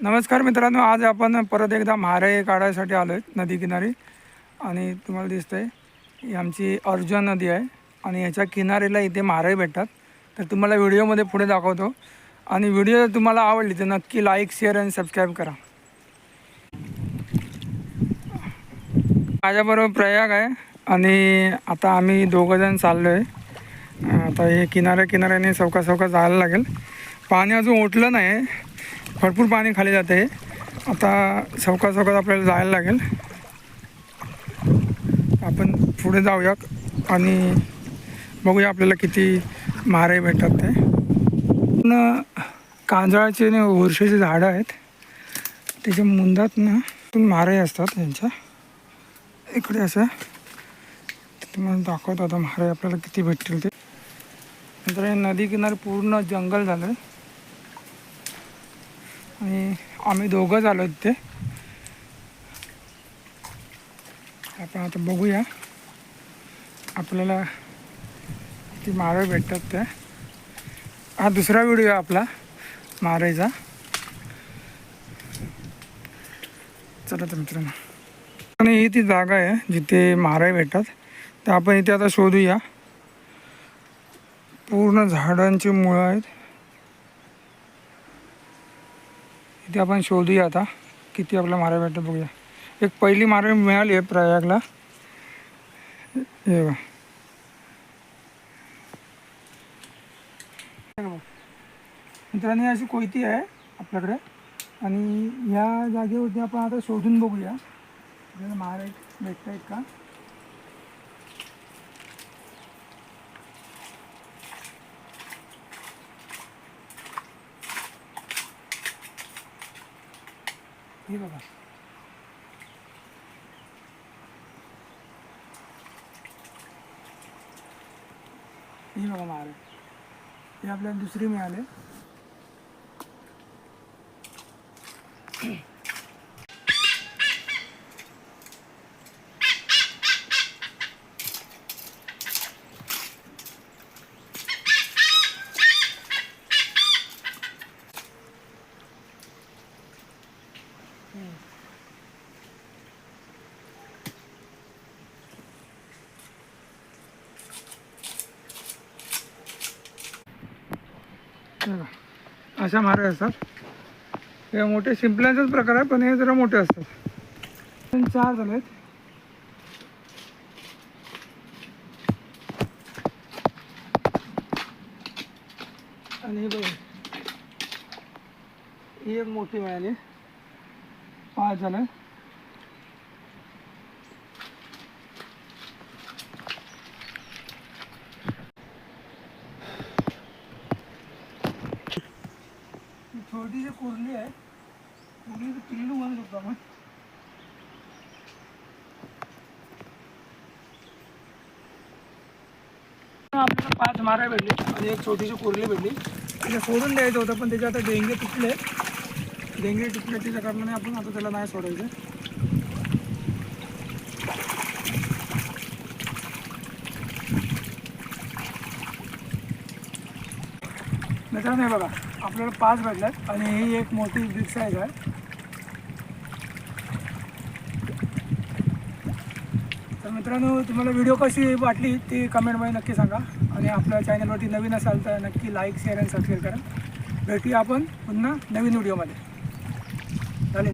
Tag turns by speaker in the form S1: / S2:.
S1: नमस्कार मित्रांनो, आज आपण परत एकदा म्हारे काढायसाठी आलो आहे नदी किनारी. आणि तुम्हाला दिसतंय ही आमची अर्जुन नदी आहे आणि याच्या किनारीला इथे म्हारे भेटतात. तर तुम्हाला व्हिडिओमध्ये पुढे दाखवतो. आणि व्हिडिओ जर तुम्हाला आवडली तर नक्की लाईक, शेअर आणि सबस्क्राईब करा. माझ्याबरोबर प्रयाग आहे आणि आता आम्ही दोघंजण चाललो आहे. आता हे किनाऱ्याने सावकाश जायला लागेल. पाणी अजून ओटलं नाही, भरपूर पाणी खाली जाते. आता सावकाश आपल्याला जायला लागेल. आपण पुढे जाऊया आणि बघूया आपल्याला किती म्हारे भेटतात ते. पण कांजळाचे आणि वर्षाचे झाडं आहेत, त्याच्या मुंदात ना म्हारे असतात त्यांच्या इकडे. असं तुम्हाला दाखवतो आता म्हारे आपल्याला किती भेटतील ते. नंतर हे नदी किनारी पूर्ण जंगल झालं आहे आणि आम्ही दोघंच आलो तिथे. आपण आता बघूया आपल्याला किती म्हारे भेटतात ते. हा दुसरा व्हिडिओ आहे आपला म्हारेचा. चला तर मित्रांनो, आणि ही ती जागा आहे जिथे म्हारे भेटतात. तर आपण इथे आता शोधूया. पूर्ण झाडांची मुळं आहेत इथे. आपण शोधूया आता किती आपल्याला म्हारे भेटतात बघूया. एक पहिली म्हारे मिळाली आहे प्रयागला. हे बघा मित्रांनो, अशी कोयती आहे आपल्याकडे आणि या जागेवरती आपण आता शोधून बघूया आपल्याला म्हारे भेटत आहेत का. हे बघा, ही बघा म्हारे. हे आपल्याला दुसरी मिळाले. अशा म्हारे असतात. हे मोठे शिंपल्यांचाच प्रकार आहे, पण हे जरा मोठे असतात. 4 झाले आहेत. आणि हे बघा, ही एक मोठी मिळाली. 5 झालं. छोटीशी कुर्ली आहे. कुर्लीचं पिल्लू म्हणू शकतो आपण. आपल्याला 5 म्हारे भेटली आणि एक छोटीशी कुर्ली भेटली. तिला सोडून द्यायचं होतं, पण त्याचे आता डेंगे तुटले. डेंगे तुटल्याच्या कारणाने आपण आता त्याला नाही सोडायचं. मित्रांनो, हे बघा आपल्याला 5 भेटल्यात आणि ही एक मोठी बिग साईज आहे. तर मित्रांनो, तुम्हाला व्हिडिओ कशी वाटली ती कमेंटमध्ये नक्की सांगा. आणि आपल्या चॅनलवरती नवीन असाल तर नक्की लाईक, शेअर आणि सबस्क्राईब करा. भेटूया आपण पुन्हा नवीन व्हिडिओमध्ये.